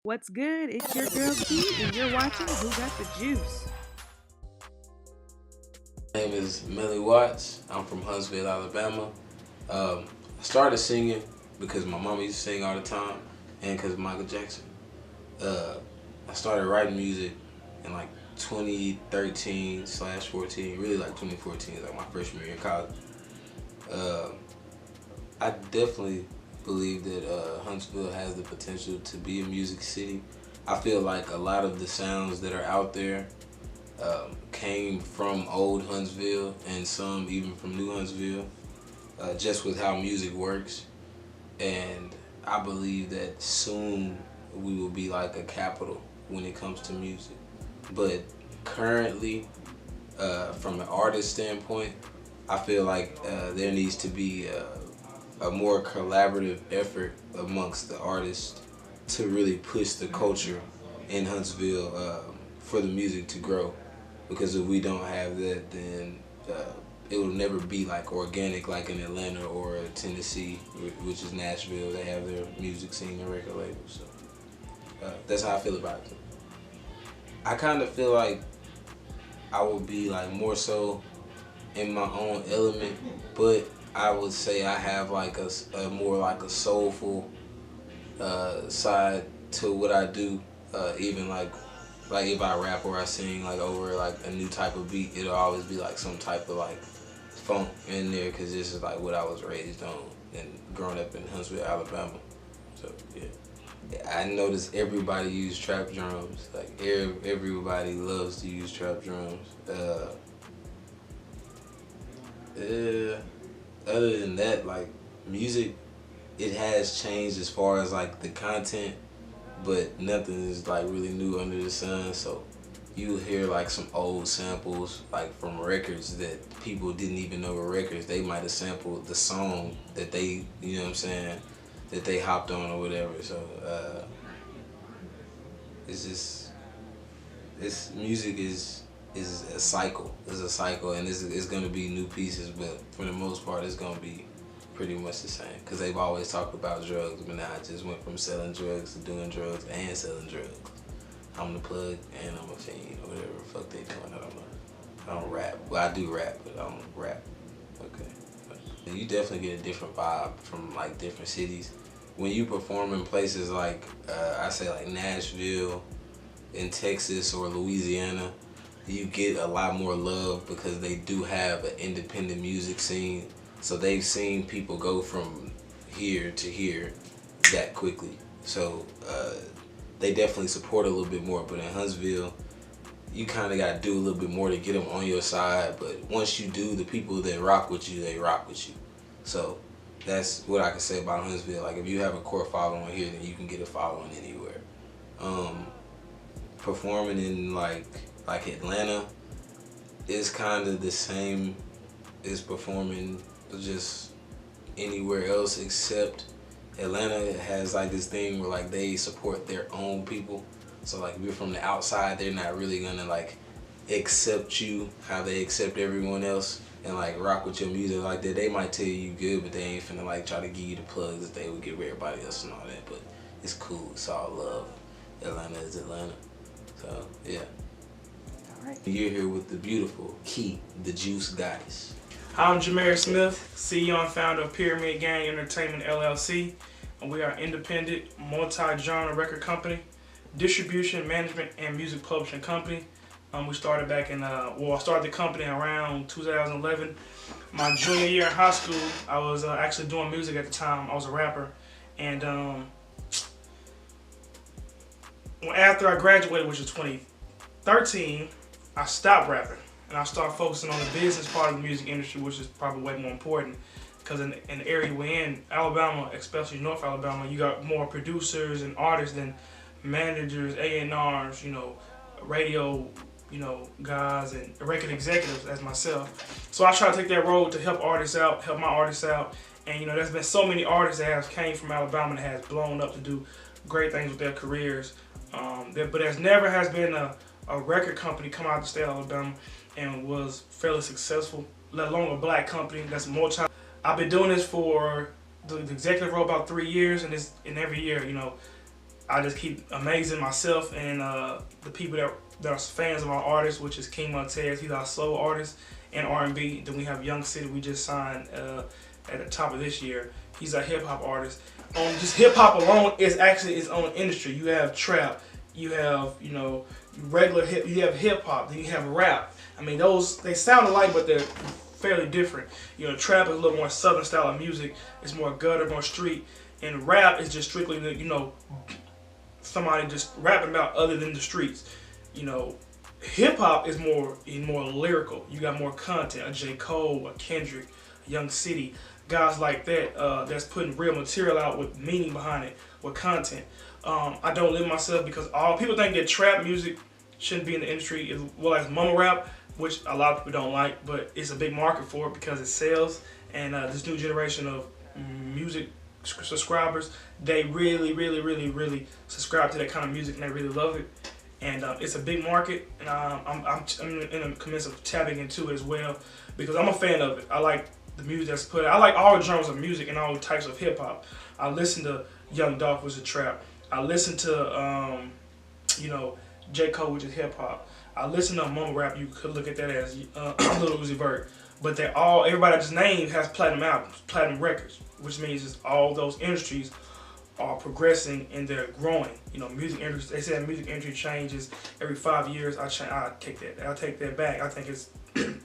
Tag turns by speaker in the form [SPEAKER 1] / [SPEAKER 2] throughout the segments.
[SPEAKER 1] What's good? It's your girl Key, and you're watching Who Got the Juice.
[SPEAKER 2] My name is Melik. I'm from Huntsville, Alabama. I started singing because my mama used to sing all the time and because of Michael Jackson. I started writing music in like 2013/14, really like 2014, like my freshman year in college. I definitely believe that Huntsville has the potential to be a music city. I feel like a lot of the sounds that are out there came from old Huntsville and some even from new Huntsville, just with how music works. And I believe that soon we will be like a capital when it comes to music. But currently, from an artist standpoint, I feel like there needs to be a more collaborative effort amongst the artists to really push the culture in Huntsville for the music to grow. Because if we don't have that, then it will never be like organic like in Atlanta or Tennessee, which is Nashville. They have their music scene and record labels. So that's how I feel about it. I kind of feel like I would be like more so in my own element, but I would say I have like a more like a soulful side to what I do. Even like if I rap or I sing like over like a new type of beat, it'll always be like some type of like funk in there because this is like what I was raised on and growing up in Huntsville, Alabama. So yeah. I noticed everybody use trap drums. Like everybody loves to use trap drums. Other than that, like music, it has changed as far as like the content, but nothing is like really new under the sun. So you hear like some old samples like from records that people didn't even know were records. They might have sampled the song that they, you know what I'm saying, that they hopped on or whatever. So it's just, this music is a cycle. It's a cycle, and it's gonna be new pieces, but for the most part, it's gonna be pretty much the same. Cause they've always talked about drugs, but now I just went from selling drugs to doing drugs and selling drugs. I'm the plug and I'm a fiend, or whatever the fuck they doing. I don't know. I don't rap. Well, I do rap, but I don't rap. Okay. But you definitely get a different vibe from like different cities. When you perform in places like, I say like Nashville, in Texas or Louisiana, you get a lot more love because they do have an independent music scene. So they've seen people go from here to here that quickly. So they definitely support a little bit more. But in Huntsville, you kind of got to do a little bit more to get them on your side. But once you do, the people that rock with you, they rock with you. So that's what I can say about Huntsville. Like if you have a core following here, then you can get a following anywhere. Performing in like Atlanta is kind of the same as performing just anywhere else, except Atlanta has like this thing where like they support their own people. So like if you're from the outside, they're not really gonna like accept you how they accept everyone else and like rock with your music like that. They might tell you good, but they ain't finna like try to give you the plugs that they would give everybody else and all that. But it's cool. It's all love. Atlanta is Atlanta. So yeah.
[SPEAKER 1] All right.
[SPEAKER 2] You're here with the beautiful Key, the Juice Goddess.
[SPEAKER 3] I'm Jahmirris, CEO and founder of Pyramid Gang Entertainment LLC, and we are an independent, multi-genre record company, distribution, management, and music publishing company. We started back in, I started the company around 2011. My junior year in high school, I was actually doing music at the time. I was a rapper, and after I graduated, which was 2013, I stopped rapping. And I started focusing on the business part of the music industry, which is probably way more important. Because in the area we're in, Alabama, especially North Alabama, you got more producers and artists than managers, A&Rs, radio, guys, and record executives as myself. So I try to take that road to help artists out, help my artists out. And there's been so many artists that have came from Alabama that has blown up to do great things with their careers. But there's never has been a record company come out of the state of Alabama and was fairly successful, let alone a black company that's multi. I've been doing this for the executive role about 3 years, and every year, I just keep amazing myself and the people that are fans of our artists, which is King Montez. He's our soul artist and R&B. Then we have Young City. We just signed at the top of this year. He's a hip hop artist. Just hip hop alone is actually its own industry. You have trap. You have regular hip. You have hip hop. Then you have rap. I mean, they sound alike, but they're fairly different. Trap is a little more southern style of music. It's more gutter, more street. And rap is just strictly, somebody just rapping about other than the streets. Hip hop is more lyrical. You got more content. A J. Cole, a Kendrick, a Young City, guys like that that's putting real material out with meaning behind it, with content. I don't limit myself because all people think that trap music shouldn't be in the industry as well as mumble rap, which a lot of people don't like, but it's a big market for it because it sells. And this new generation of music subscribers, they really, really, really, really subscribe to that kind of music and they really love it. And it's a big market, and I'm in the midst of tapping into it as well because I'm a fan of it. I like the music that's put. I like all genres of music and all types of hip hop. I listen to Young Dolph, which is trap. I listen to J. Cole, which is hip hop. I listen to mumble rap. You could look at that as Lil Uzi Vert. But everybody I just named has platinum albums, platinum records, which means just all those industries are progressing and they're growing. Music industry. They say music industry changes every 5 years. I take that. I'll take that back. I think it's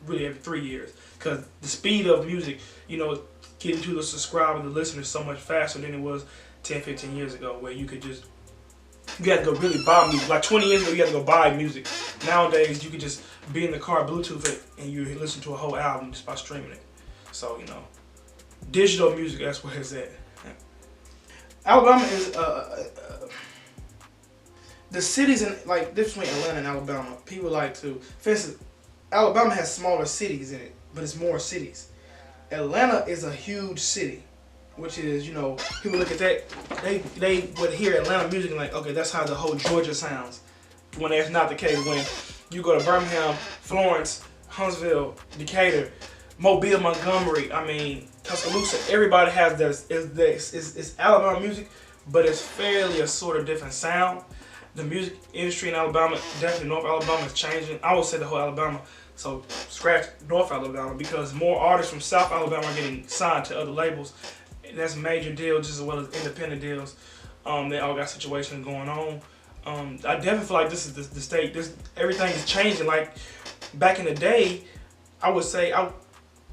[SPEAKER 3] really every 3 years because the speed of music, getting to the subscriber, the listener, is so much faster than it was 10, 15 years ago, where you had to go really buy music. Like 20 years ago, you had to go buy music. Nowadays, you could just be in the car, Bluetooth it, and you listen to a whole album just by streaming it. So, digital music, that's where it's at. Alabama is the cities in difference between Atlanta and Alabama. People like to, for instance, Alabama has smaller cities in it, but it's more cities. Atlanta is a huge city, which is people look at that, they would hear Atlanta music and like, okay, that's how the whole Georgia sounds. When that's not the case. When you go to Birmingham, Florence, Huntsville, Decatur, Mobile, Montgomery, Tuscaloosa, everybody has this. It's Alabama music, but it's fairly a sort of different sound. The music industry in Alabama, definitely North Alabama, is changing. I would say the whole Alabama, so scratch North Alabama, because more artists from South Alabama are getting signed to other labels. That's major deals just as well as independent deals. They all got situations going on. I definitely feel like this is the state. Everything is changing. Like back in the day, I would say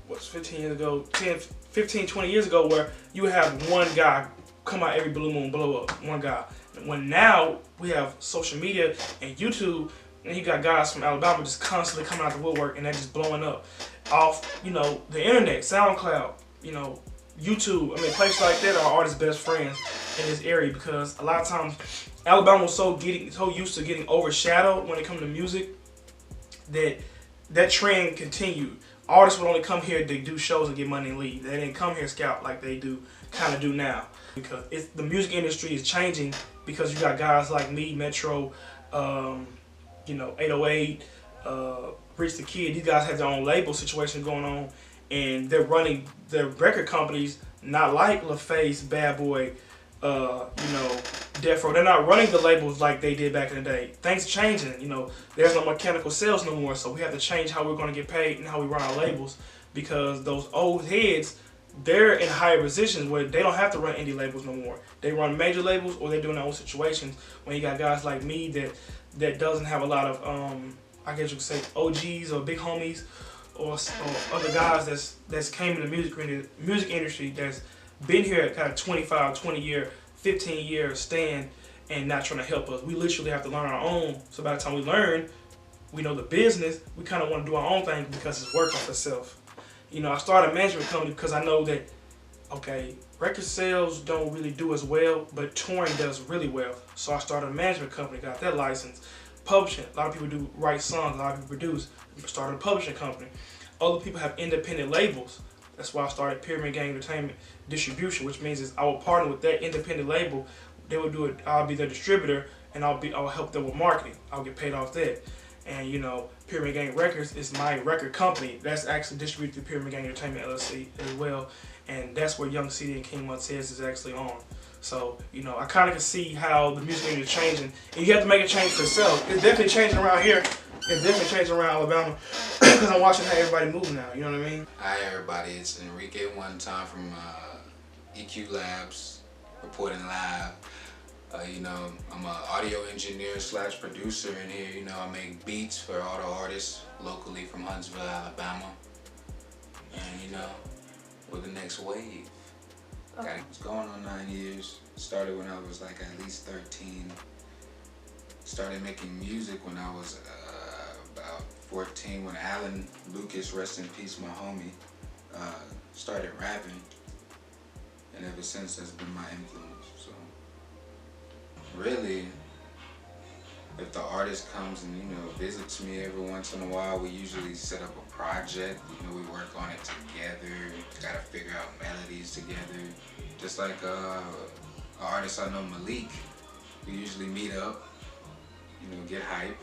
[SPEAKER 3] 15 years ago, 10, 15, 20 years ago, where you would have one guy come out every blue moon, blow up, one guy. When now we have social media and YouTube, and you got guys from Alabama just constantly coming out the woodwork and they're just blowing up off, the internet, SoundCloud, YouTube. Places like that are artists' best friends in this area because a lot of times Alabama was so used to getting overshadowed when it comes to music that trend continued. Artists would only come here to do shows and get money and leave. They didn't come here scout like they kind of do now, because the music industry is changing because you got guys like me, Metro, 808, Rich the Kid. These guys have their own label situation going on, and they're running their record companies not like LaFace, Bad Boy, Death Row. They're not running the labels like they did back in the day. Things are changing. There's no mechanical sales no more, so we have to change how we're going to get paid and how we run our labels, because those old heads, they're in higher positions where they don't have to run indie labels no more. They run major labels, or they're doing their own situations. When you got guys like me that doesn't have a lot of I guess you could say OGs or big homies, or other guys that's came in the music industry that's been here at kind of 25, 20 year, 15 year stand and not trying to help us. We literally have to learn our own. So by the time we learn, we know the business, we kind of want to do our own thing because it's working for itself. I started a management company because I know that, okay, record sales don't really do as well, but touring does really well. So I started a management company, got that license. Publishing, a lot of people write songs, a lot of people produce. Started a publishing company. Other people have independent labels. That's why I started Pyramid Gang Entertainment Distribution, which means I will partner with that independent label. They will do it. I'll be their distributor, and I'll help them with marketing. I'll get paid off that. And Pyramid Gang Records is my record company. That's actually distributed through Pyramid Gang Entertainment LLC as well, and that's where Young City and King Montez is actually on. So, you know, I kind of can see how the music industry is changing. And you have to make a change for yourself. It's definitely changing around here. It's definitely changing around Alabama. Because I'm watching how everybody move now, you know what I mean?
[SPEAKER 4] Hi everybody, it's Enrique one time from EQ Labs, reporting live. You know, I'm an audio engineer / producer in here. You know, I make beats for all the artists locally from Huntsville, Alabama. And you know, we're the next wave. Okay. It's going on 9 years. Started when I was like at least 13. Started making music when I was about 14 when Alan Lucas, rest in peace, my homie, started rapping. And ever since that's been my influence. So really, if the artist comes and, you know, visits me every once in a while, we usually set up a project. You know, we work on it together. Gotta figure out melodies together. Just like an artist I know, Melik, we usually meet up, you know, get hype.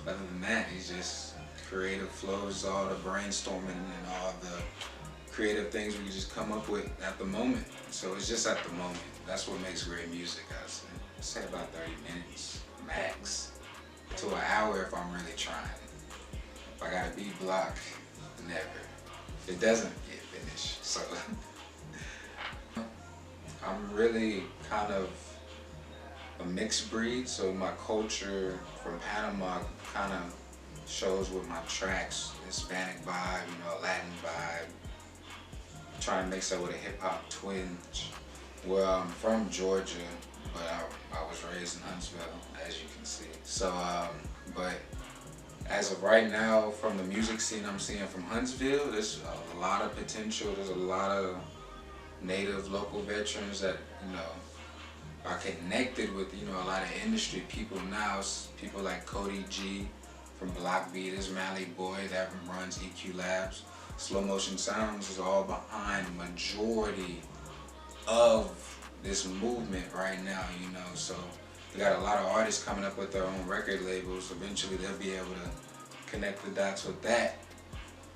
[SPEAKER 4] Other than that, he's just creative flows, all the brainstorming and all the creative things we just come up with at the moment. So it's just at the moment. That's what makes great music, I'd say. I'd say about 30 minutes, max, to an hour if I'm really trying. If I got a beat block, never. It doesn't get finished, so. I'm really kind of a mixed breed, so my culture from Panama kind of shows with my tracks. Hispanic vibe, you know, Latin vibe. Trying to mix that with a hip hop twinge. Well, I'm from Georgia, but I was raised in Huntsville, as you can see. So, but as of right now, from the music scene I'm seeing from Huntsville, there's a lot of potential. There's a lot of native local veterans that, you know, are connected with, you know, a lot of industry people now. People like Cody G from Block B, this Melik boy that runs EQ Labs. Slow Motion Sounds is all behind the majority of this movement right now, you know. So we got a lot of artists coming up with their own record labels. Eventually they'll be able to connect the dots with that.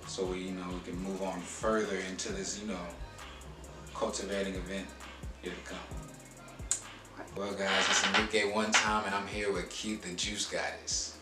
[SPEAKER 4] So we, you know, we can move on further into this, you know, cultivating event here to come. Well guys, it's Enrique one time and I'm here with Keith the Juice Goddess.